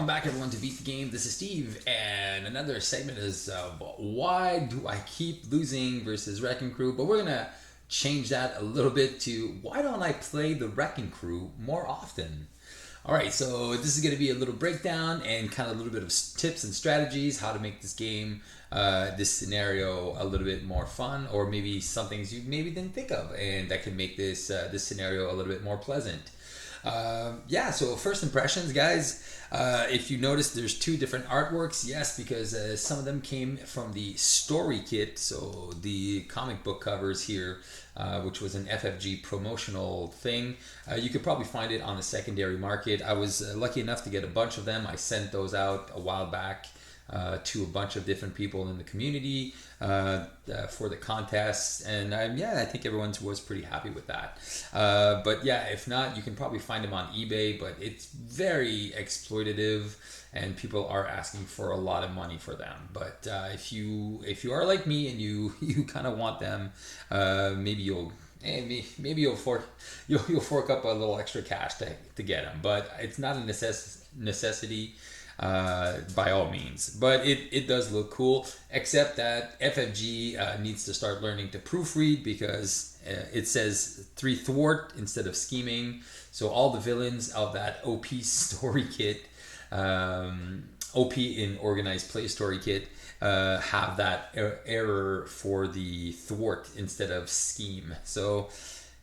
Welcome back, everyone, to Beat the Game. This is Steve, and another segment is why do I keep losing versus Wrecking Crew? But we're gonna change that a little bit to why don't I play the Wrecking Crew more often? All right, so this is going to be a little breakdown and kind of a little bit of tips and strategies how to make this game, this scenario a little bit more fun, or maybe some things you maybe didn't think of, and that can make this scenario a little bit more pleasant. So first impressions, guys. If you notice, there's two different artworks. Yes, because some of them came from the story kit, so the comic book covers here, which was an FFG promotional thing. You could probably find it on the secondary market. I was lucky enough to get a bunch of them. I sent those out a while back to a bunch of different people in the community for the contests, and I think everyone was pretty happy with that. But yeah, if not, you can probably find them on eBay, but it's very exploitative and people are asking for a lot of money for them. But if you are like me and you kind of want them, maybe you'll fork up a little extra cash to get them, but it's not a necessity by all means. But it does look cool, except that FFG needs to start learning to proofread, because it says 3 thwart instead of scheming. So all the villains of that OP story kit, OP in organized play story kit, have that error for the thwart instead of scheme. So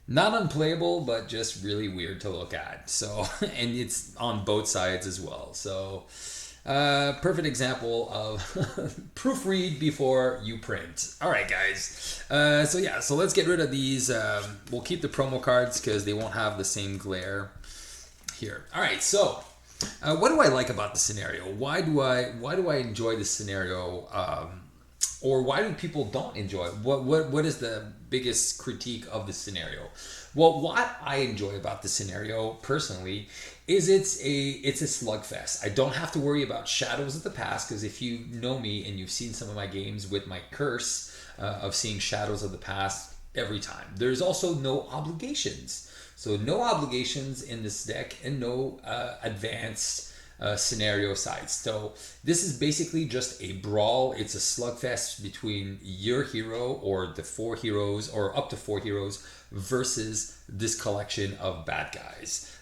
not unplayable, but just really weird to look at. So, and it's on both sides as well. So, perfect example of proofread before you print. All right, guys. So let's get rid of these. We'll keep the promo cards because they won't have the same glare here. All right. So, what do I like about the scenario? Why do I enjoy this scenario? Or why do people don't enjoy it? What is the biggest critique of the scenario? Well, what I enjoy about the scenario personally is it's a slugfest. I don't have to worry about shadows of the past, because if you know me and you've seen some of my games with my curse of seeing shadows of the past every time. There's also no obligations. So no obligations in this deck, and no advanced scenario sides. So this is basically just a brawl. It's a slugfest between your hero, or the 4 heroes, or up to 4 heroes, versus this collection of bad guys.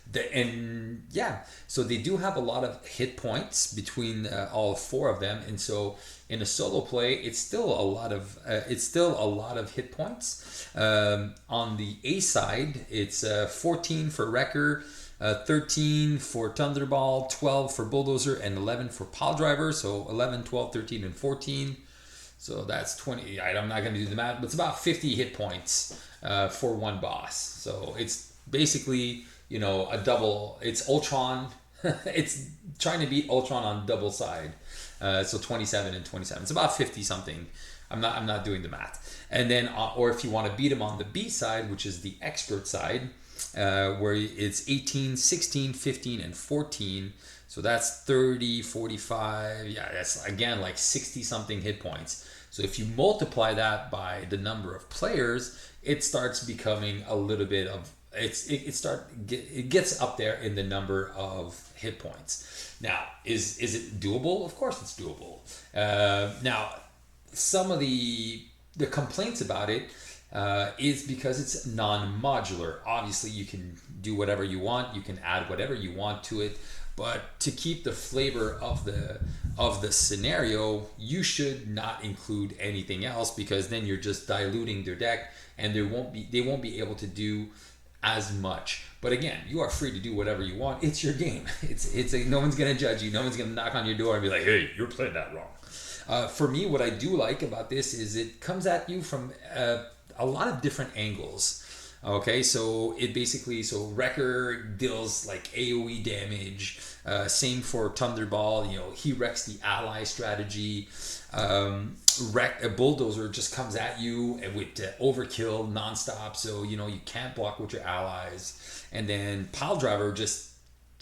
So they do have a lot of hit points between all 4 of them, and so in a solo play, it's still a lot of hit points. On the A side, it's 14 for Wrecker, 13 for Thunderball, 12 for Bulldozer, and 11 for Pyle Driver. So 11, 12, 13, and 14. So that's 20. I'm not going to do the math, but it's about 50 hit points for one boss. So it's basically, a double. It's Ultron. It's trying to beat Ultron on double side. So 27 and 27. It's about 50 something. I'm not doing the math. And then, or if you want to beat him on the B side, which is the expert side, where it's 18, 16, 15, and 14. So that's 30, 45. Yeah, that's again like 60 something hit points. So if you multiply that by the number of players, it starts becoming a little bit of it gets up there in the number of hit points. Now, is it doable? Of course it's doable. Now, some of the complaints about it is because it's non-modular. Obviously, you can do whatever you want. You can add whatever you want to it. But to keep the flavor of the scenario, you should not include anything else, because then you're just diluting their deck, and they won't be able to do as much. But again, you are free to do whatever you want. It's your game. No one's gonna judge you. No one's gonna knock on your door and be like, "Hey, you're playing that wrong." For me, what I do like about this is it comes at you from a lot of different angles. Okay, so Wrecker deals like AoE damage. Same for Thunderball. He wrecks the ally strategy. A Bulldozer just comes at you with overkill nonstop. So you can't block with your allies. And then Pyle Driver just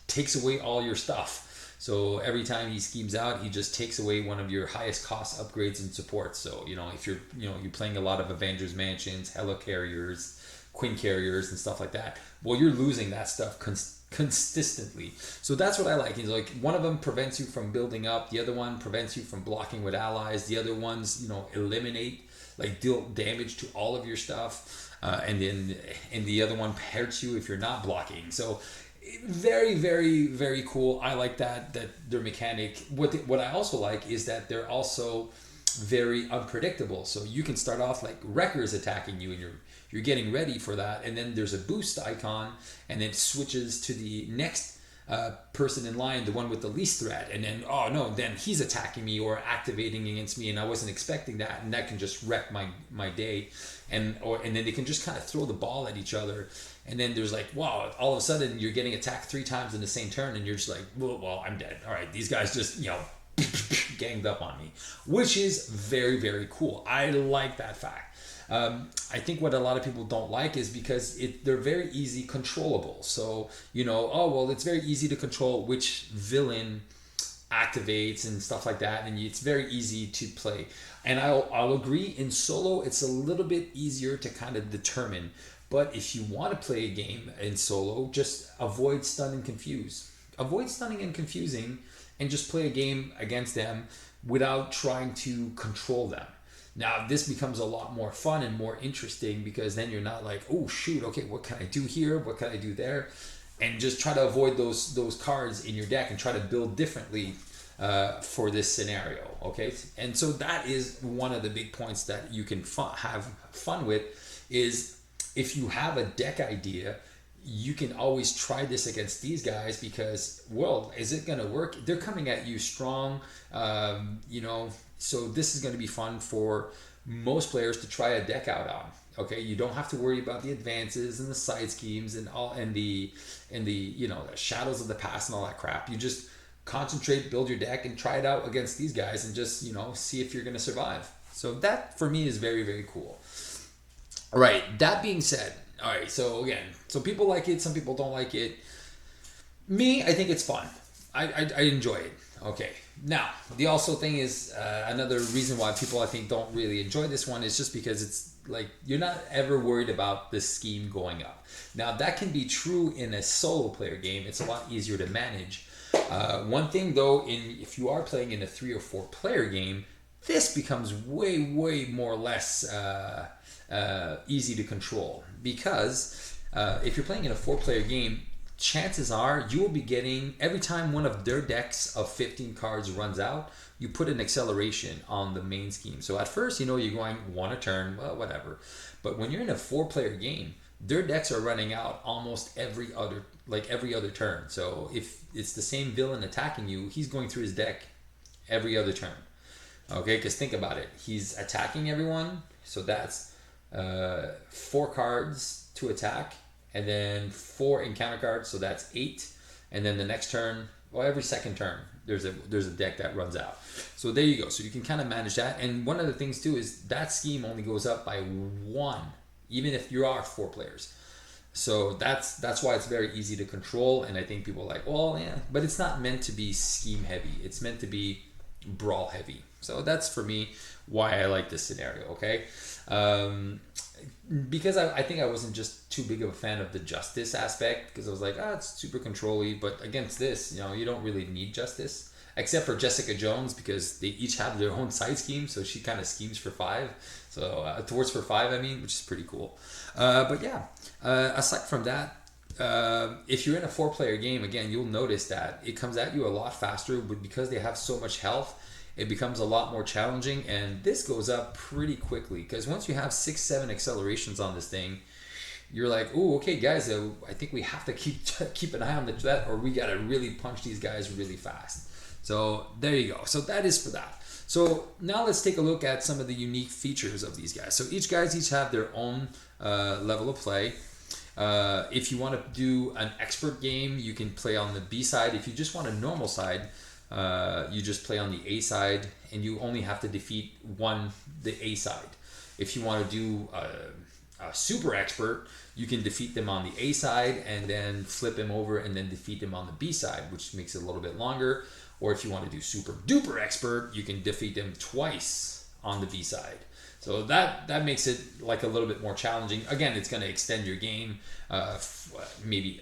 takes away all your stuff. So every time he schemes out, he just takes away one of your highest cost upgrades and supports. So if you're playing a lot of Avengers Mansions, Helicarriers, Queen Carriers, and stuff like that, well, you're losing that stuff consistently. So that's what I like. Is like one of them prevents you from building up, the other one prevents you from blocking with allies, the other ones, you know, eliminate, like deal damage to all of your stuff, and the other one hurts you if you're not blocking. So very, very, very cool. I like that their mechanic. What I also like is that they're also very unpredictable. So you can start off like Wrecker's attacking you, and you're getting ready for that, and then there's a boost icon, and it switches to the next person in line, the one with the least threat, and then oh no, then he's attacking me or activating against me, and I wasn't expecting that, and that can just wreck my day, and then they can just kind of throw the ball at each other, and then there's like wow, all of a sudden you're getting attacked 3 times in the same turn, and you're just like well I'm dead. All right, these guys just ganged up on me, which is very, very cool. I like that fact. I think what a lot of people don't like is because they're very easy controllable. So, you know, oh, well, it's very easy to control which villain activates and stuff like that. And it's very easy to play. And I'll agree, in solo, it's a little bit easier to kind of determine. But if you want to play a game in solo, just avoid stun and confuse. Avoid stunning and confusing and just play a game against them without trying to control them. Now, this becomes a lot more fun and more interesting because then you're not like, oh, shoot, okay, what can I do here? What can I do there? And just try to avoid those cards in your deck and try to build differently for this scenario, okay? And so that is one of the big points that you can have fun with is if you have a deck idea, you can always try this against these guys because, well, is it going to work? They're coming at you strong, you know, so this is going to be fun for most players to try a deck out on. Okay, you don't have to worry about the advances and the side schemes and the you know, the shadows of the past and all that crap. You just concentrate, build your deck, and try it out against these guys and just, you know, see if you're going to survive. So that for me is very, very cool. All right, that being said, all right, so again, so people like it, some people don't like it. Me, I think it's fun. I enjoy it. Okay. Now, the also thing is another reason why people I think don't really enjoy this one is just because it's like you're not ever worried about the scheme going up. Now, that can be true in a solo player game. It's a lot easier to manage. One thing though, if you are playing in a 3 or 4 player game, this becomes way, way more or less easy to control because if you're playing in a 4-player game, chances are you will be getting, every time one of their decks of 15 cards runs out, you put an acceleration on the main scheme. So at first, you know, you're going 1 a turn, well, whatever. But when you're in a 4-player game, their decks are running out almost every other turn. So if it's the same villain attacking you, he's going through his deck every other turn. Okay, because think about it. He's attacking everyone, so that's 4 cards to attack, and then 4 encounter cards, so that's 8. And then the next turn, well, every second turn, there's a deck that runs out. So there you go. So you can kind of manage that. And one of the things too is that scheme only goes up by 1, even if you are 4 players. So that's why it's very easy to control. And I think people are like, well, yeah, but it's not meant to be scheme heavy. It's meant to be brawl heavy. So that's for me why I like this scenario. Okay. Because I think I wasn't just too big of a fan of the justice aspect, because I was like, it's super control-y, but against this, you know, you don't really need justice, except for Jessica Jones, because they each have their own side scheme, so she kind of schemes for 5, so towards for 5, I mean, which is pretty cool. But yeah, aside from that, if you're in a 4-player game, again, you'll notice that it comes at you a lot faster, but because they have so much health, it becomes a lot more challenging, and this goes up pretty quickly because once you have 6-7 accelerations on this thing, you're like, oh, okay, guys, I think we have to keep an eye on the threat, or we gotta really punch these guys really fast. So there you go. So that is for that. So now let's take a look at some of the unique features of these guys. So each have their own level of play. If you want to do an expert game, you can play on the B side. If you just want a normal side, you just play on the A side, and you only have to defeat the A side. If you want to do a super expert, you can defeat them on the A side and then flip him over and then defeat them on the B side, which makes it a little bit longer. Or if you want to do super duper expert, you can defeat them twice on the B side. So that makes it like a little bit more challenging. Again, it's going to extend your game, maybe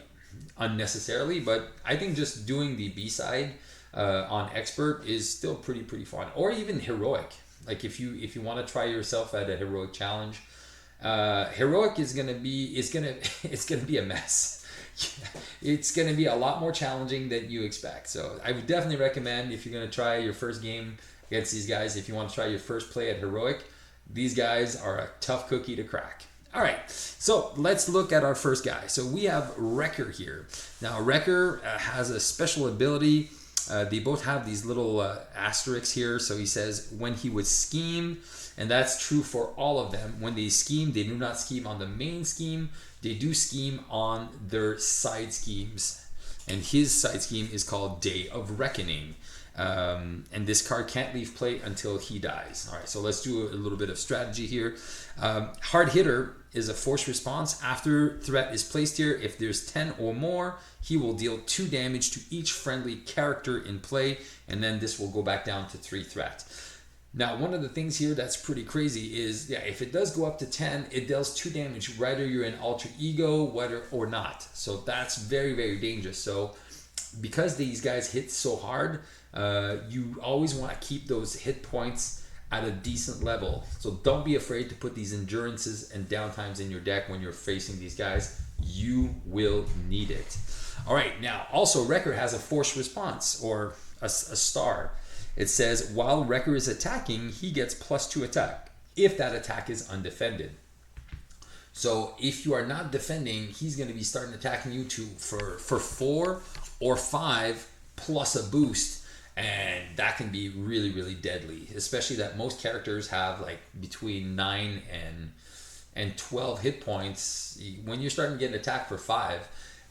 unnecessarily, but I think just doing the B-side on expert is still pretty fun, or even heroic. Like if you want to try yourself at a heroic challenge, heroic is gonna be it's gonna be a mess. It's gonna be a lot more challenging than you expect. So I would definitely recommend, if you're gonna try your first game against these guys, if you want to try your first play at heroic, these guys are a tough cookie to crack. All right, so let's look at our first guy. So we have Wrecker here. Now Wrecker has a special ability. They both have these little asterisks here. So he says when he would scheme, and that's true for all of them. When they scheme, they do not scheme on the main scheme. They do scheme on their side schemes. And his side scheme is called Day of Reckoning. And this card can't leave play until he dies. All right, so let's do a little bit of strategy here. Hard Hitter is a force response. After threat is placed here, if there's 10 or more, he will deal 2 damage to each friendly character in play, and then this will go back down to 3 threat. Now, one of the things here that's pretty crazy is, yeah, if it does go up to 10, it deals 2 damage whether you're an alter ego, whether or not. So that's very dangerous. So because these guys hit so hard, you always want to keep those hit points at a decent level. So don't be afraid to put these endurances and downtimes in your deck when you're facing these guys. You will need it. All right, now also Wrecker has a force response, or a star. It says while Wrecker is attacking, he gets +2 attack if that attack is undefended. So if you are not defending, he's going to be starting attacking you for 4 or 5 plus a boost. And that can be really deadly, especially that most characters have like between 9 and 12 hit points. When you're starting to get an attack for 5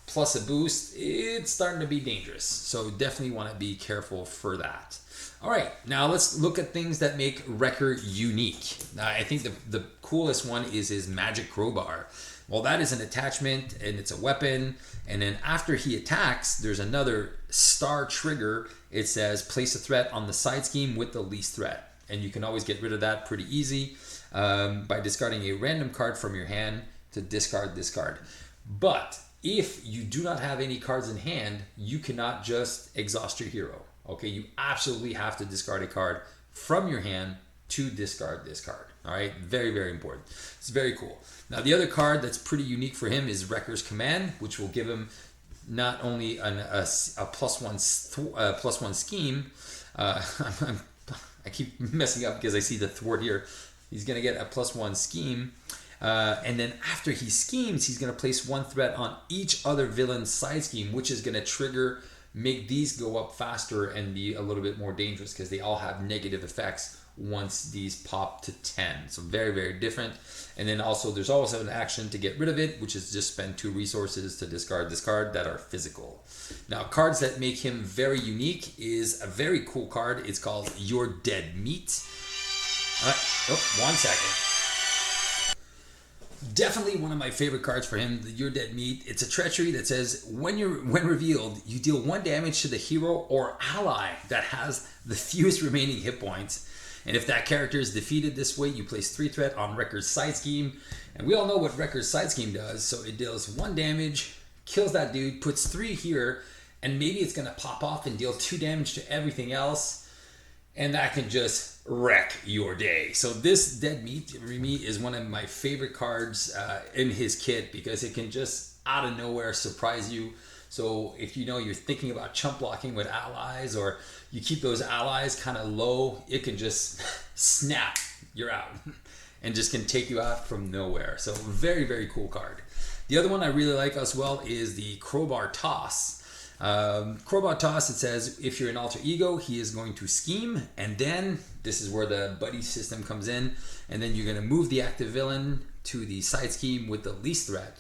plus a boost, it's starting to be dangerous. So definitely want to be careful for that. All right, now let's look at things that make Wrecker unique. I think the coolest one is his Magic Crowbar. Well, that is an attachment and it's a weapon. And then after he attacks, there's another star trigger. It says place a threat on the side scheme with the least threat. And you can always get rid of that pretty easy by discarding a random card from your hand to discard this card. But if you do not have any cards in hand, you cannot just exhaust your hero. Okay, you absolutely have to discard a card from your hand to discard this card. All right, very important. It's very cool. Now the other card that's pretty unique for him is Wrecker's Command, which will give him not only a +1 scheme. I keep messing up because I see the thwart here. He's gonna get a +1 scheme, and then after he schemes, he's gonna place 1 threat on each other villain's side scheme, which is gonna make these go up faster and be a little bit more dangerous because they all have negative effects once these pop to 10. So very different. And then also there's also an action to get rid of it, which is just spend 2 resources to discard this card that are physical. Now cards that make him very unique is a very cool card. It's called Your Dead Meat. One second. Definitely one of my favorite cards for him, the Your Dead Meat. It's a treachery that says when revealed, you deal 1 damage to the hero or ally that has the fewest remaining hit points. And if that character is defeated this way, you place 3 threat on Wrecker's side scheme. And we all know what Wrecker's side scheme does. So it deals 1 damage, kills that dude, puts 3 here, and maybe it's going to pop off and deal 2 damage to everything else. And that can just wreck your day. So this Dead Meat for me is one of my favorite cards in his kit because it can just out of nowhere surprise you. So if you know you're thinking about chump blocking with allies, or you keep those allies kind of low, it can just snap, you're out, and just can take you out from nowhere. So very cool card. The other one I really like as well is the Crowbar Toss. Crowbar Toss, it says if you're an alter ego, he is going to scheme, and then this is where the buddy system comes in, and then you're going to move the active villain to the side scheme with the least threat.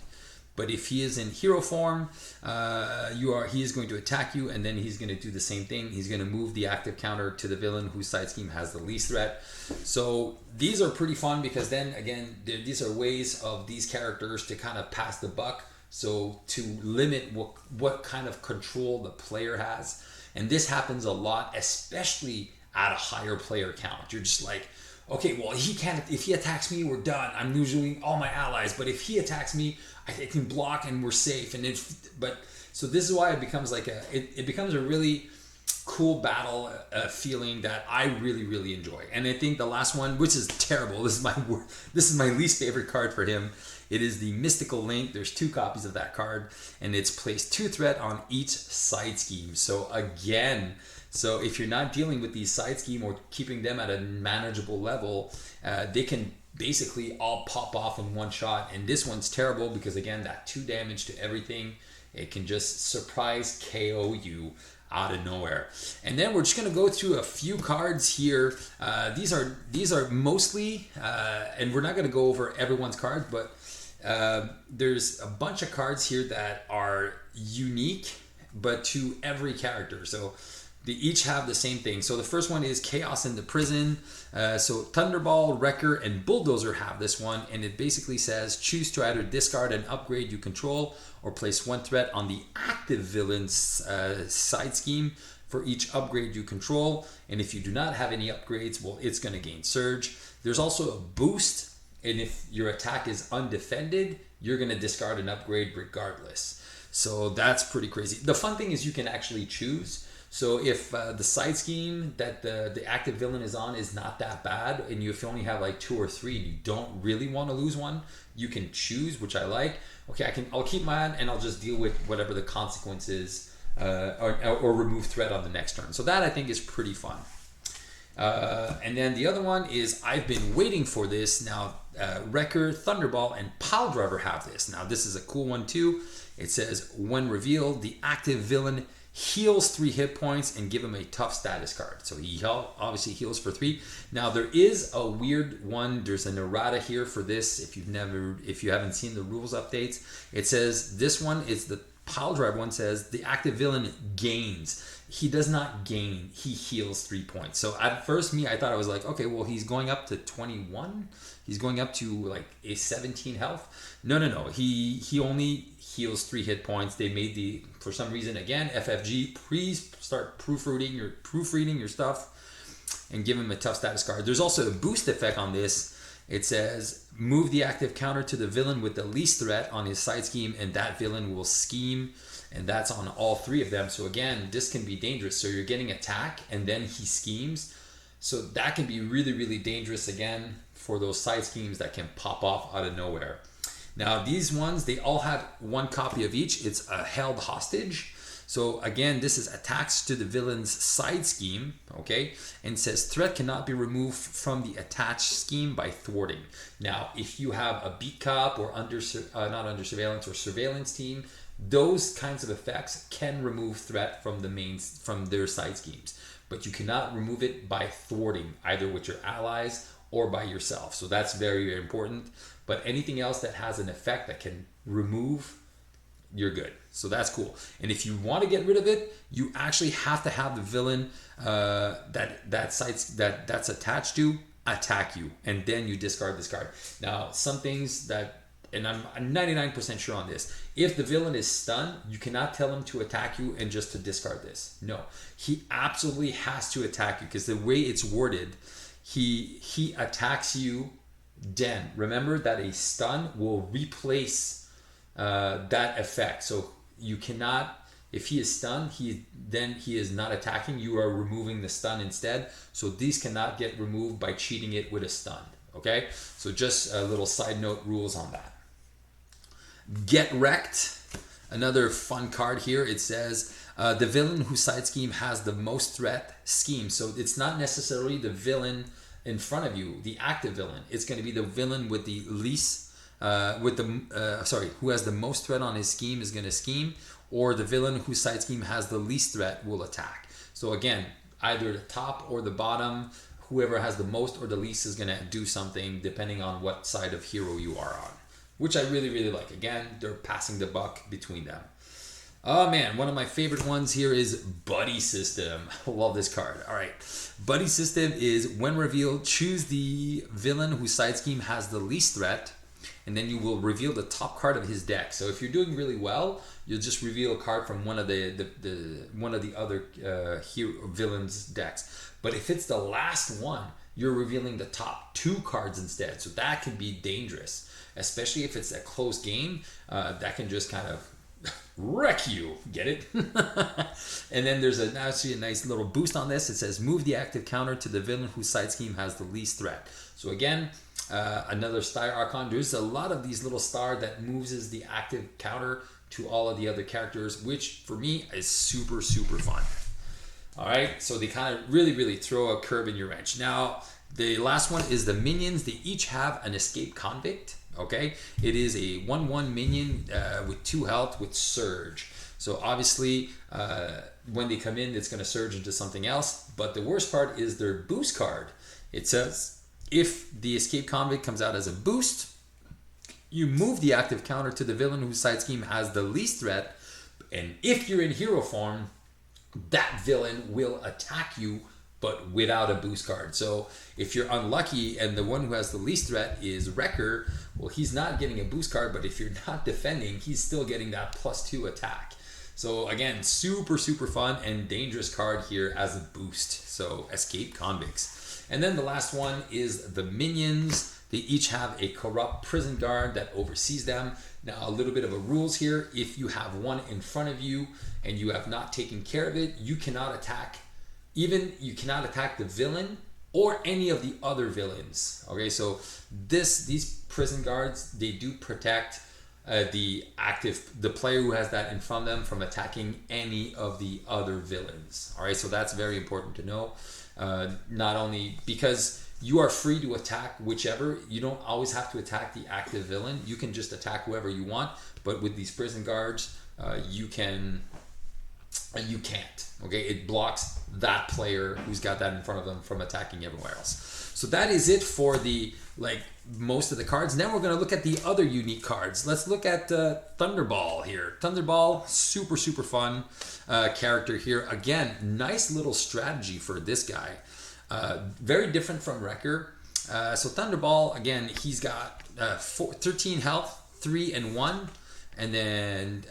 But if he is in hero form, he is going to attack you, and then he's going to do the same thing. He's going to move the active counter to the villain whose side scheme has the least threat. So these are pretty fun because then again, these are ways of these characters to kind of pass the buck. So to limit what kind of control the player has. And this happens a lot, especially at a higher player count. You're just like, okay, well, he can't, if he attacks me, we're done. I'm losing all my allies. But if he attacks me, I can block and we're safe. And so this is why it becomes like it becomes a really cool battle feeling that I really, really enjoy. And I think the last one, which is terrible, this is my least favorite card for him. It is the Mystical Link. There's 2 copies of that card, and it's placed 2 threat on each side scheme. So again, so if you're not dealing with these side scheme or keeping them at a manageable level, they can basically all pop off in one shot. And this one's terrible because, again, that 2 damage to everything, it can just surprise KO you out of nowhere. And then we're just going to go through a few cards here. These are mostly, and we're not going to go over everyone's cards, but there's a bunch of cards here that are unique, but to every character. So they each have the same thing. So the first one is Chaos in the Prison. So Thunderball, Wrecker, and Bulldozer have this one, and it basically says choose to either discard an upgrade you control or place 1 threat on the active villain's side scheme for each upgrade you control. And if you do not have any upgrades, well, it's going to gain Surge. There's also a boost, and if your attack is undefended, you're going to discard an upgrade regardless. So that's pretty crazy. The fun thing is you can actually choose. So if the side scheme that the active villain is on is not that bad, and if you only have like 2 or 3 and you don't really want to lose one, you can choose, which I like. Okay, I'll keep mine and I'll just deal with whatever the consequences or remove threat on the next turn. So that I think is pretty fun. And then the other one is I've been waiting for this. Now, Wrecker, Thunderball, and Pyle Driver have this. Now, this is a cool one too. It says, when revealed, the active villain heals 3 hit points and give him a tough status card. So he obviously heals for 3. Now, there is a weird one. There's an errata here for this. If you haven't seen the rules updates, it says this one is the Pyle Driver one says the active villain gains. He does not gain. He heals 3 points. So at first, I thought I was like, okay, well, he's going up to 21. He's going up to like a 17 health. No. He only heals 3 hit points. They made for some reason, again, FFG, please start proofreading your stuff and give him a tough status card. There's also a boost effect on this. It says move the active counter to the villain with the least threat on his side scheme, and that villain will scheme. And that's on all 3 of them. So again, this can be dangerous. So you're getting attack and then he schemes. So that can be really, really dangerous again for those side schemes that can pop off out of nowhere. Now these ones, they all have 1 copy of each. It's a held hostage. So again, this is attacks to the villain's side scheme, okay? And says threat cannot be removed from the attached scheme by thwarting. Now, if you have a beat cop or not under surveillance or surveillance team, those kinds of effects can remove threat from from their side schemes, but you cannot remove it by thwarting, either with your allies or by yourself. So that's very, very important. But anything else that has an effect that can remove, you're good. So that's cool. And if you want to get rid of it, you actually have to have the villain that's attached to attack you, and then you discard this card. Now, some things that, and I'm 99% sure on this, if the villain is stunned, you cannot tell him to attack you and just to discard this. No, he absolutely has to attack you, because the way it's worded, he attacks you, then remember that a stun will replace that effect. So you cannot, if he is stunned, then he is not attacking, you are removing the stun instead. So these cannot get removed by cheating it with a stun. Okay, so just a little side note rules on that. Get Wrecked, another fun card here. It says the villain whose side scheme has the most threat scheme. So it's not necessarily the villain in front of you, the active villain. It's going to be the villain with the least, who has the most threat on his scheme is going to scheme, or the villain whose side scheme has the least threat will attack. So again, either the top or the bottom, whoever has the most or the least is going to do something depending on what side of hero you are on, which I really, really like. Again, they're passing the buck between them. Oh man, one of my favorite ones here is Buddy System. I love this card. All right. Buddy System is when revealed, choose the villain whose side scheme has the least threat, and then you will reveal the top card of his deck. So if you're doing really well, you'll just reveal a card from one of the other hero villains' decks. But if it's the last one, you're revealing the top 2 cards instead. So that can be dangerous, especially if it's a close game. That can just kind of wreck you. Get it? And then there's actually a nice little boost on this. It says move the active counter to the villain whose side scheme has the least threat. So again, another star icon. There's a lot of these little star that moves the active counter to all of the other characters, which for me is super fun. All right, so they kind of really throw a curve in your wrench. Now the last one is the minions. They each have an escape convict. Okay, it is a 1/1 minion with 2 health with surge. So obviously when they come in, it's going to surge into something else. But the worst part is their boost card. It says if the escape convict comes out as a boost, you move the active counter to the villain whose side scheme has the least threat. And if you're in hero form, that villain will attack you, but without a boost card. So if you're unlucky and the one who has the least threat is Wrecker, well, he's not getting a boost card, but if you're not defending, he's still getting that +2 attack. So again, super fun and dangerous card here as a boost. So escape convicts. And then the last one is the minions. They each have a corrupt prison guard that oversees them. Now, a little bit of a rules here. If you have one in front of you and you have not taken care of it, you cannot attack. You cannot attack the villain or any of the other villains. Okay, so these prison guards, they do protect the player who has that in front of them from attacking any of the other villains. All right, so that's very important to know. Not only because you are free to attack whichever. You don't always have to attack the active villain. You can just attack whoever you want. But with these prison guards, you can't. Okay, it blocks that player who's got that in front of them from attacking everywhere else. So that is it for the most of the cards. Then we're going to look at the other unique cards. Let's look at Thunderball here. Thunderball, super fun character here. Again, nice little strategy for this guy. Very different from Wrecker. So Thunderball, again, he's got 13 health, 3 and 1, and then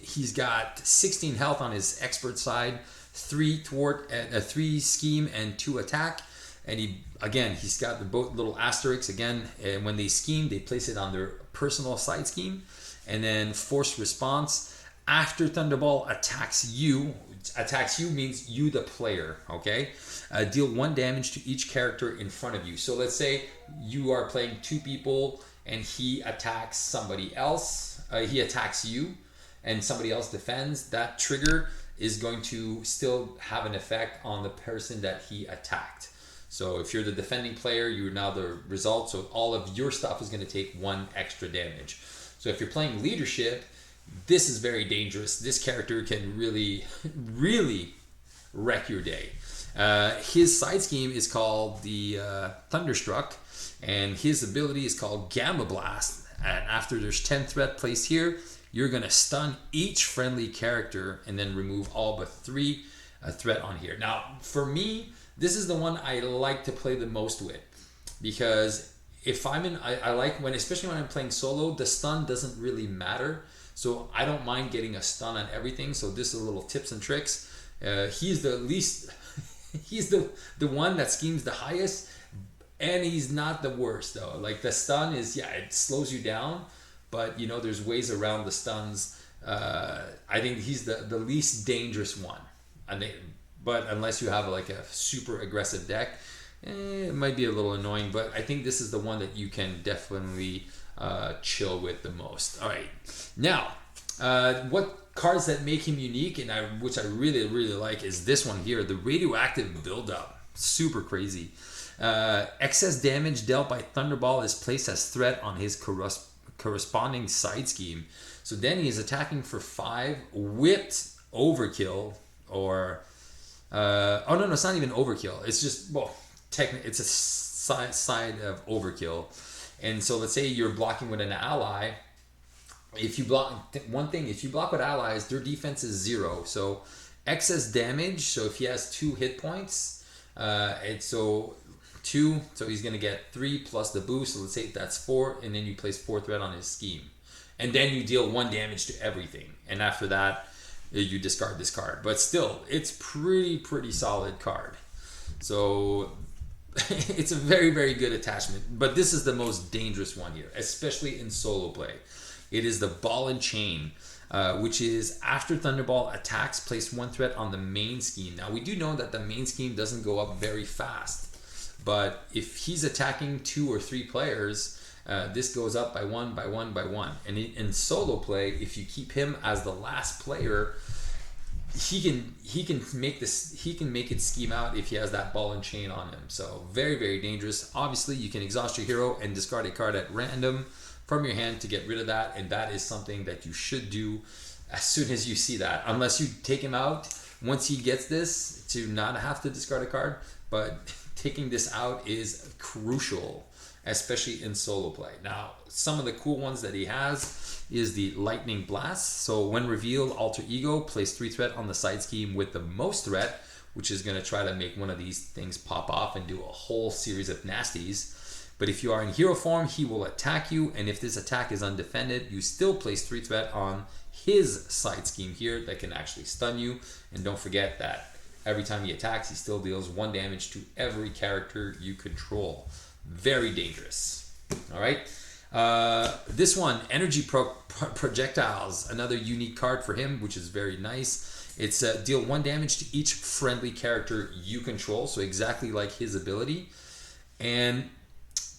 he's got 16 health on his expert side, 3 thwart, 3 scheme, and 2 attack. And he's got the both little asterisks again. And when they scheme, they place it on their personal side scheme, and then forced response after Thunderball attacks you. Attacks you means you, the player. Okay. Deal 1 damage to each character in front of you. So let's say you are playing 2 people and he attacks somebody else. He attacks you and somebody else defends. That trigger is going to still have an effect on the person that he attacked. So if you're the defending player, you're now the result. So all of your stuff is going to take 1 extra damage. So if you're playing leadership, this is very dangerous. This character can really wreck your day. His side scheme is called the Thunderstruck, and his ability is called Gamma Blast. And after there's 10 threat placed here, you're going to stun each friendly character and then remove all but 3 threat on here. Now, for me, this is the one I like to play the most with, because if I'm in, I like when, especially when I'm playing solo, the stun doesn't really matter. So I don't mind getting a stun on everything. So this is a little tips and tricks. He's the least, he's the one that schemes the highest, and he's not the worst though. Like the stun is, it slows you down, but there's ways around the stuns. I think he's the least dangerous one. But unless you have like a super aggressive deck, it might be a little annoying, but I think this is the one that you can definitely chill with the most. All right, now what cards that make him unique, and which I really like, is this one here, the radioactive buildup. Super crazy. Excess damage dealt by Thunderball is placed as threat on his corresponding side scheme. So then he is attacking for 5 with overkill, or no, it's not even overkill. It's just, it's a side of overkill. And so let's say you're blocking with an ally. If you block, if you block with allies, their defense is 0. So excess damage. So if he has 2 hit points, it's 2. So he's going to get 3 plus the boost. So let's say that's 4. And then you place 4 threat on his scheme. And then you deal 1 damage to everything. And after that, you discard this card. But still, it's pretty solid card. So it's a very, very good attachment. But this is the most dangerous one here, especially in solo play. It is the ball and chain, which is after Thunderball attacks, place one threat on the main scheme. Now, we do know that the main scheme doesn't go up very fast, but if he's attacking 2 or 3 players, this goes up by 1, by 1, by 1. And in solo play, if you keep him as the last player, he can make it scheme out if he has that ball and chain on him. So very, very dangerous. Obviously, you can exhaust your hero and discard a card at random from your hand to get rid of that, and that is something that you should do as soon as you see that, unless you take him out once he gets this to not have to discard a card. But taking this out is crucial, especially in solo play. Now, some of the cool ones that he has is the Lightning Blast. So when revealed, alter ego, place 3 threat on the side scheme with the most threat, which is going to try to make one of these things pop off and do a whole series of nasties. But if you are in hero form, he will attack you, and if this attack is undefended, you still place 3 threat on his side scheme here that can actually stun you. And don't forget that every time he attacks, he still deals 1 damage to every character you control. Very dangerous. All right. This one, Energy Projectiles, another unique card for him, which is very nice. It's deal 1 damage to each friendly character you control, so exactly like his ability. And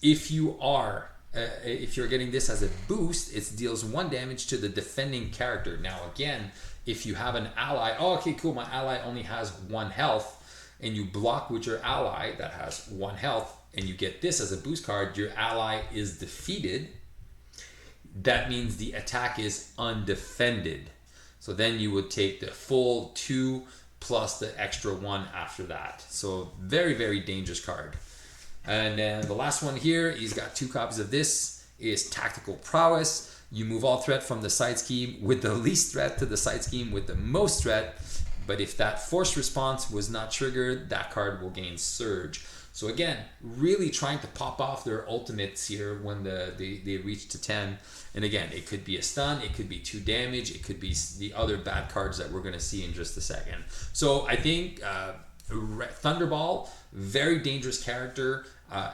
if you're getting this as a boost, it deals 1 damage to the defending character. Now again, if you have an ally, oh okay cool, my ally only has 1 health, and you block with your ally that has 1 health, and you get this as a boost card, your ally is defeated. That means the attack is undefended. So then you would take the full 2 plus the extra 1 after that. So very, very dangerous card. And then the last one here, he's got 2 copies of this, is Tactical Prowess. You move all threat from the side scheme with the least threat to the side scheme with the most threat. But if that forced response was not triggered, that card will gain Surge. So again, really trying to pop off their ultimates here when they reach to 10. And again, it could be a stun, it could be 2 damage, it could be the other bad cards that we're going to see in just a second. So I think Thunderball, very dangerous character,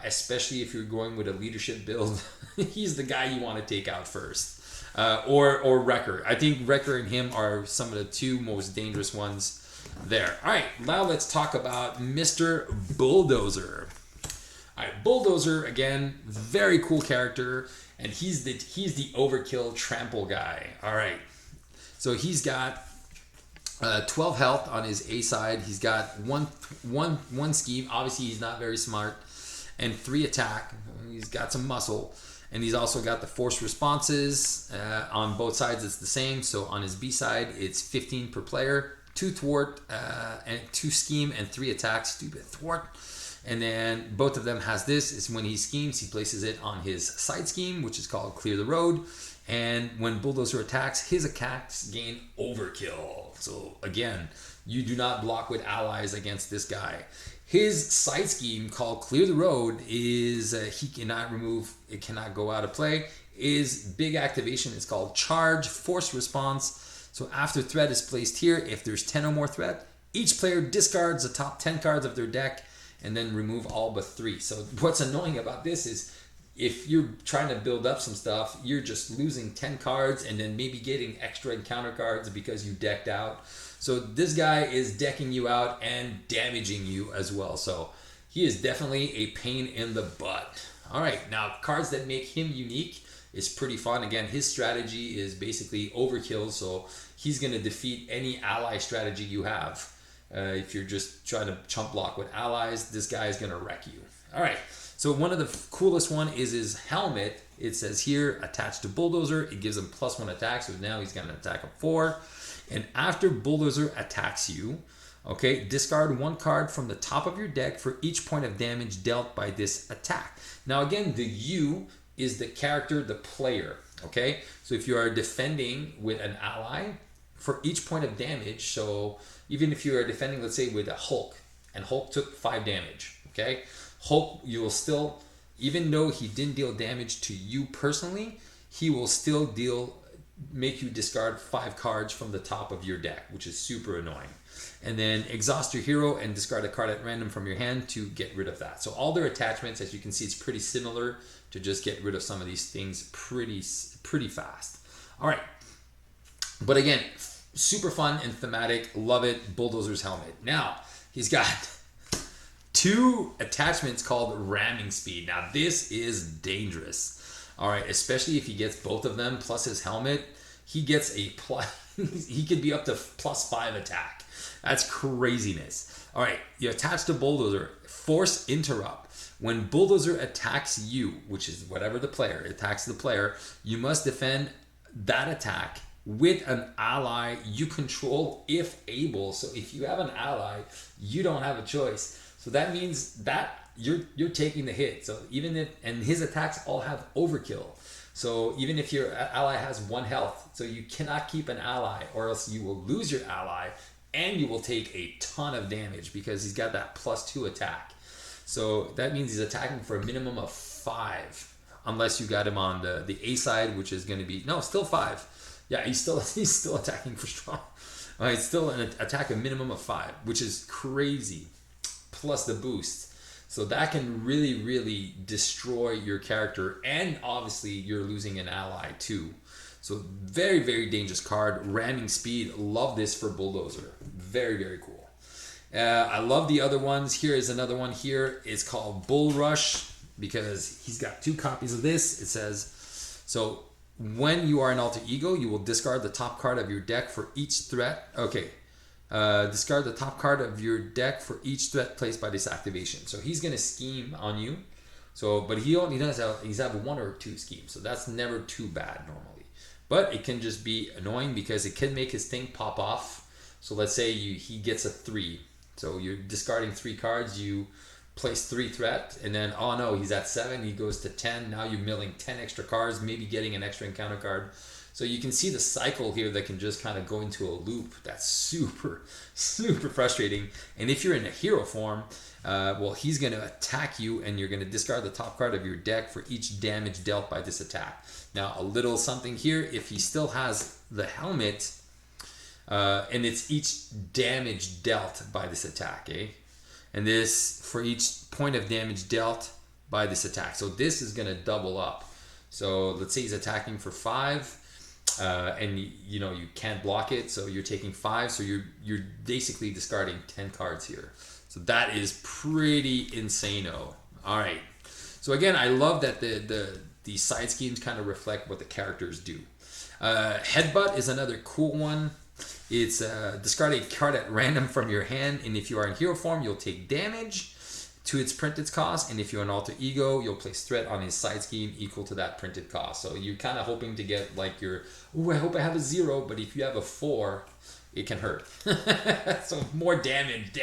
especially if you're going with a leadership build. He's the guy you want to take out first. Or Wrecker. I think Wrecker and him are some of the 2 most dangerous ones there. All right, now let's talk about Mr. Bulldozer. All right, Bulldozer, again, very cool character, and he's the overkill trample guy. All right, so he's got 12 health on his A side. He's got one scheme. Obviously, he's not very smart, and 3 attack. He's got some muscle. And he's also got the force responses. On both sides, it's the same. So on his B side, it's 15 per player, 2 thwart, and 2 scheme, and 3 attacks. Stupid thwart. And then both of them has this. Is when he schemes, he places it on his side scheme, which is called Clear the Road. And when Bulldozer attacks, his attacks gain overkill. So again, you do not block with allies against this guy. His side scheme called Clear the Road is he cannot remove, it cannot go out of play. His big activation is called Charge Force Response. So after threat is placed here, if there's 10 or more threat, each player discards the top 10 cards of their deck and then remove all but 3. So what's annoying about this is if you're trying to build up some stuff, you're just losing 10 cards and then maybe getting extra encounter cards because you decked out. So this guy is decking you out and damaging you as well. So he is definitely a pain in the butt. All right, now cards that make him unique is pretty fun. Again, his strategy is basically overkill. So he's going to defeat any ally strategy you have. If you're just trying to chump block with allies, this guy is going to wreck you. All right, so one of the coolest one is his helmet. It says here, attached to Bulldozer. It gives him +1 attack. So now he's got an attack of 4. And after Bulldozer attacks you, okay, discard 1 card from the top of your deck for each point of damage dealt by this attack. Now again, the U is the character, the player, okay? So if you are defending with an ally, for each point of damage, so even if you are defending, let's say with a Hulk, and Hulk took 5 damage, okay? Hulk, you will still, even though he didn't deal damage to you personally, he will still deal make you discard 5 cards from the top of your deck, which is super annoying. And then exhaust your hero and discard a card at random from your hand to get rid of that. So all their attachments, as you can see, it's pretty similar to just get rid of some of these things pretty fast. All right. But again, super fun and thematic. Love it. Bulldozer's helmet. Now, he's got 2 attachments called ramming speed. Now, this is dangerous. All right, especially if he gets both of them plus his helmet, he gets a plus. He could be up to +5 attack. That's craziness. All right, you attach to Bulldozer, force interrupt. When Bulldozer attacks you, which is whatever the player attacks the player, you must defend that attack with an ally you control if able. So if you have an ally, you don't have a choice. So that means that you're taking the hit. So even if, and his attacks all have overkill. So even if your ally has 1 health, so you cannot keep an ally or else you will lose your ally and you will take a ton of damage because he's got that +2 attack. So that means he's attacking for a minimum of 5 unless you got him on the A side, which is going to be, no, still 5. Yeah, he's still attacking for strong. He's still an attack a minimum of 5, which is crazy. Plus the boost. So that can really, really destroy your character, and obviously you're losing an ally too. So very, very dangerous card. Ramming speed. Love this for Bulldozer. Very, very cool. I love the other ones. Here is another one here. It's called Bull Rush because he's got 2 copies of this. It says, so when you are an alter ego, you will discard the top card of your deck for each threat. Okay. Discard the top card of your deck for each threat placed by this activation. So he's going to scheme on you. So, but he does have 1 or 2 schemes. So that's never too bad normally. But it can just be annoying because it can make his thing pop off. So let's say he gets a 3. So you're discarding 3 cards. You place 3 threat, and then oh no, he's at 7. He goes to 10. Now you're milling 10 extra cards, maybe getting an extra encounter card. So you can see the cycle here that can just kind of go into a loop. That's super, super frustrating. And if you're in a hero form, well, he's going to attack you and you're going to discard the top card of your deck for each damage dealt by this attack. Now, a little something here, if he still has the helmet, and it's each damage dealt by this attack, eh? And this for each point of damage dealt by this attack. So this is going to double up. So let's say he's attacking for 5. And you know you can't block it, so you're taking 5, so you're basically discarding 10 cards here. So that is pretty insane-o. All right. So again, I love that the side schemes kind of reflect what the characters do. Headbutt is another cool one. It's discard a card at random from your hand, and if you are in hero form, you'll take damage to its printed cost, and if you're an alter ego, you'll place threat on his side scheme equal to that printed cost. So you're kind of hoping to get like your, I hope I have a 0, but if you have a 4, it can hurt. So more damage.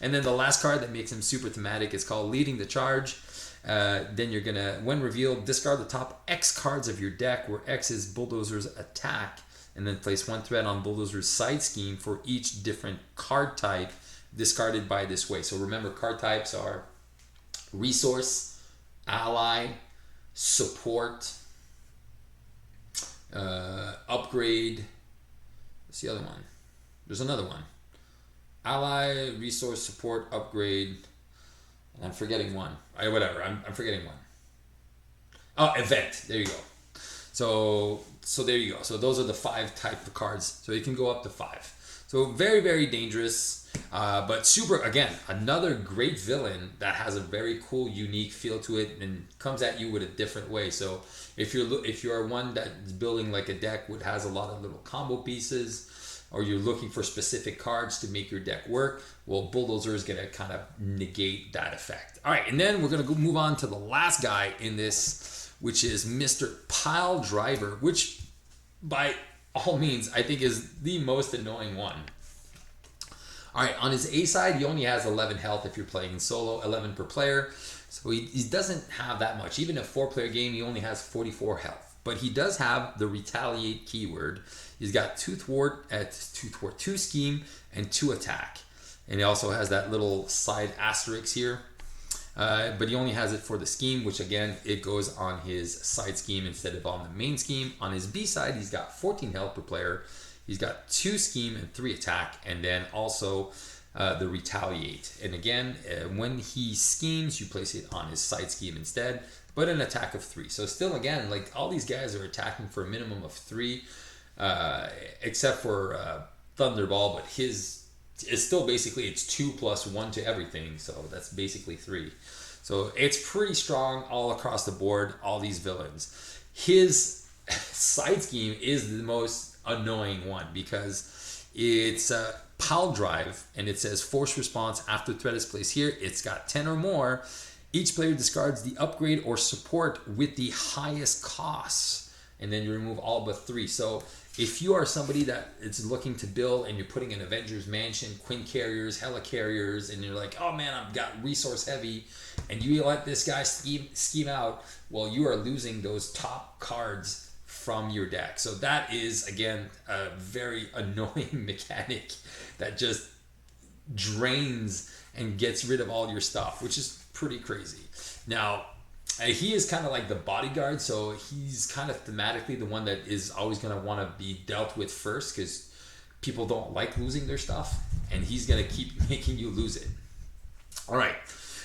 And then the last card that makes him super thematic is called Leading the Charge. Then you're gonna, when revealed, discard the top X cards of your deck, where X is Bulldozer's attack, and then place 1 threat on Bulldozer's side scheme for each different card type discarded by this way. So remember, card types are resource, ally, support, upgrade. What's the other one? There's another one. Ally, resource, support, upgrade. I'm forgetting one. Whatever. I'm forgetting one. Oh, event. There you go. So there you go. So those are the 5 type of cards. So you can go up to 5. So very, very dangerous. But super, again, another great villain that has a very cool, unique feel to it and comes at you with a different way. So if you're one that's building like a deck that has a lot of little combo pieces, or you're looking for specific cards to make your deck work, well, Bulldozer is going to kind of negate that effect. All right, and then we're going to move on to the last guy in this, which is Mr. Pyle Driver, which by all means, I think is the most annoying one. All right, on his A side, he only has 11 health if you're playing in solo, 11 per player. So he doesn't have that much. Even a 4-player game, he only has 44 health. But he does have the retaliate keyword. He's got 2 thwart, 2 scheme, and 2 attack. And he also has that little side asterisk here. But he only has it for the scheme, which again, it goes on his side scheme instead of on the main scheme. On his B side, he's got 14 health per player. He's got 2 scheme and 3 attack, and then also the retaliate. And again, when he schemes, you place it on his side scheme instead, but an attack of 3. So still, again, like all these guys are attacking for a minimum of 3, except for Thunderball, but his is still basically it's 2 plus 1 to everything, so that's basically 3. So it's pretty strong all across the board, all these villains. His side scheme is the most annoying one because it's a Pyle Drive, and it says force response after threat is placed here. It's got 10 or more. Each player discards the upgrade or support with the highest costs, and then you remove all but 3. So if you are somebody that is looking to build and you're putting an Avengers Mansion, Quinn Carriers, Helicarriers, and you're like, oh man, I've got resource heavy, and you let this guy scheme out, well, you are losing those top cards from your deck. So that is, again, a very annoying mechanic that just drains and gets rid of all your stuff, which is pretty crazy. Now, he is kind of like the bodyguard, so he's kind of thematically the one that is always going to want to be dealt with first because people don't like losing their stuff, and he's going to keep making you lose it. All right,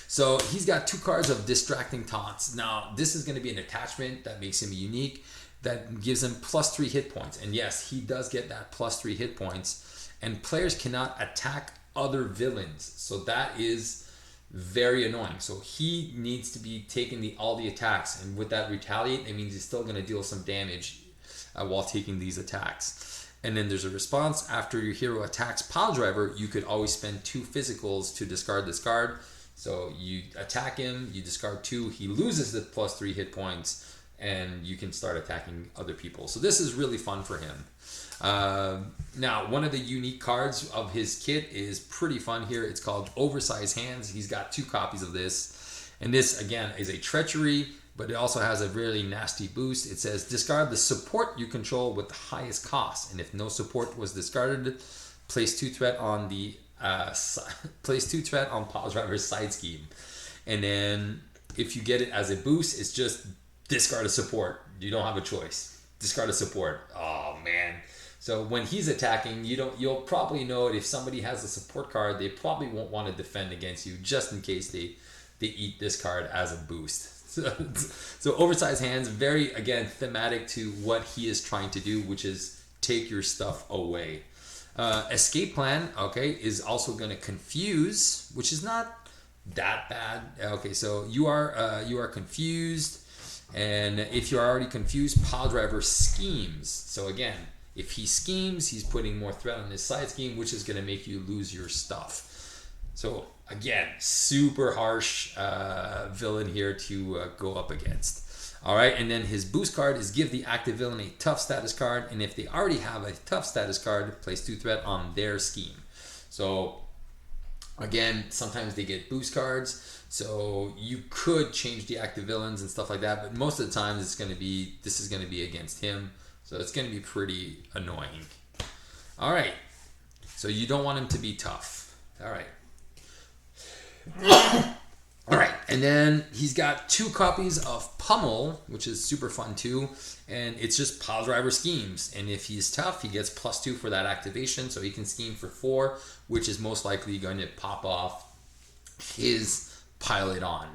so he's got 2 cards of Distracting Taunts. Now, this is going to be an attachment that makes him unique, that gives him plus 3 hit points. And yes, he does get that plus 3 hit points, and players cannot attack other villains. So that is very annoying. So he needs to be taking all the attacks, and with that retaliate, it means he's still going to deal some damage while taking these attacks. And then there's a response. After your hero attacks Pyle Driver, you could always spend 2 physicals to discard this card. So you attack him, you discard 2, he loses the plus 3 hit points, and you can start attacking other people. So this is really fun for him. Now, one of the unique cards of his kit is pretty fun here. It's called Oversized Hands. He's got 2 copies of this. And this, again, is a treachery, but it also has a really nasty boost. It says, discard the support you control with the highest cost. And if no support was discarded, place 2 threat on the place 2 threat on Pyle Driver's side scheme. And then if you get it as a boost, it's just discard a support. You don't have a choice. Discard a support. Oh, man. So when he's attacking, you'll probably know it. If somebody has a support card, they probably won't want to defend against you just in case they eat this card as a boost. So Oversized Hands, very, again, thematic to what he is trying to do, which is take your stuff away. Escape Plan, okay, is also going to confuse, which is not that bad. Okay, so you are confused, and if you're already confused, Pyle Driver schemes. So again, if he schemes, he's putting more threat on his side scheme, which is going to make you lose your stuff. So again, super harsh villain here to go up against. All right, and then his boost card is give the active villain a tough status card, and if they already have a tough status card, place 2 threat on their scheme. So again, sometimes they get boost cards, so you could change the active villains and stuff like that, but most of the time this is going to be against him. So it's going to be pretty annoying. All right. So you don't want him to be tough. All right. All right. And then he's got 2 copies of Pummel, which is super fun too. And it's just Pyle Driver schemes. And if he's tough, he gets plus 2 for that activation. So he can scheme for 4, which is most likely going to pop off his Pilot on,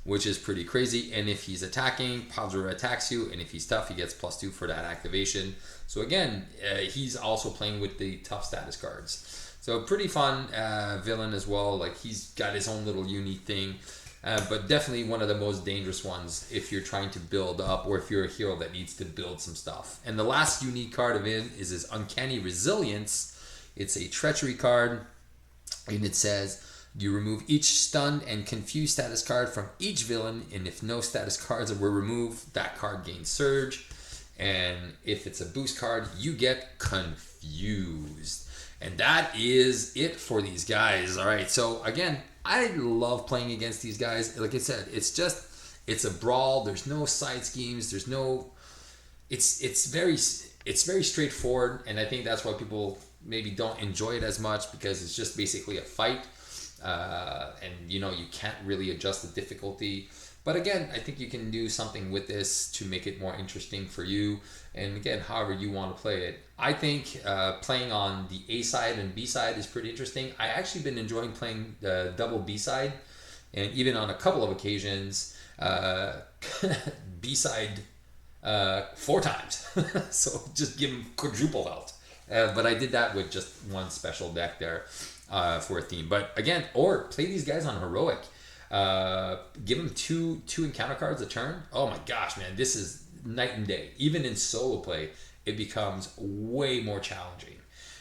which is pretty crazy. And if he's attacking, Pyle Driver attacks you, and if he's tough, he gets plus 2 for that activation. So again, he's also playing with the tough status cards. So pretty fun villain as well. Like, he's got his own little unique thing, but definitely one of the most dangerous ones if you're trying to build up, or if you're a hero that needs to build some stuff. And the last unique card of him is his Uncanny Resilience. It's a treachery card, and it says, you remove each stunned and confused status card from each villain, and if no status cards were removed, that card gains surge. And if it's a boost card, you get confused. And that is it for these guys. All right, so again, I love playing against these guys. Like I said, it's a brawl. There's no side schemes. There's no. It's very straightforward, and I think that's why people maybe don't enjoy it as much, because it's just basically a fight. and you know, you can't really adjust the difficulty. But again, I think you can do something with this to make it more interesting for you. And again, however you want to play it. I think playing on the A side and B side is pretty interesting. I actually been enjoying playing the double B side, and even on a couple of occasions, B side 4 times. So just give him quadruple health. But I did that with just one special deck there for a theme. But again, or play these guys on heroic. Give them two encounter cards a turn. Oh my gosh, man, this is night and day. Even in solo play, it becomes way more challenging.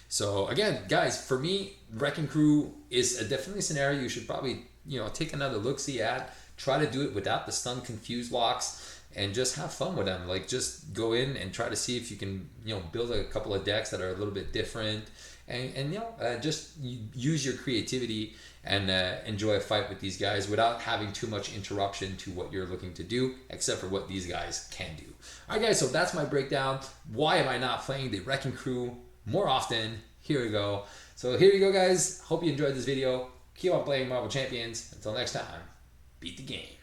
So again, guys, for me, Wrecking Crew is definitely a scenario you should probably, you know, take another look-see at. Try to do it without the stun confused locks and just have fun with them. Like, just go in and try to see if you can, you know, build a couple of decks that are a little bit different, and you know, just use your creativity and enjoy a fight with these guys without having too much interruption to what you're looking to do, except for what these guys can do. All right, guys, so that's my breakdown. Why am I not playing the Wrecking Crew more often? Here we go. So here you go, guys. Hope you enjoyed this video. Keep on playing Marvel Champions. Until next time, beat the game.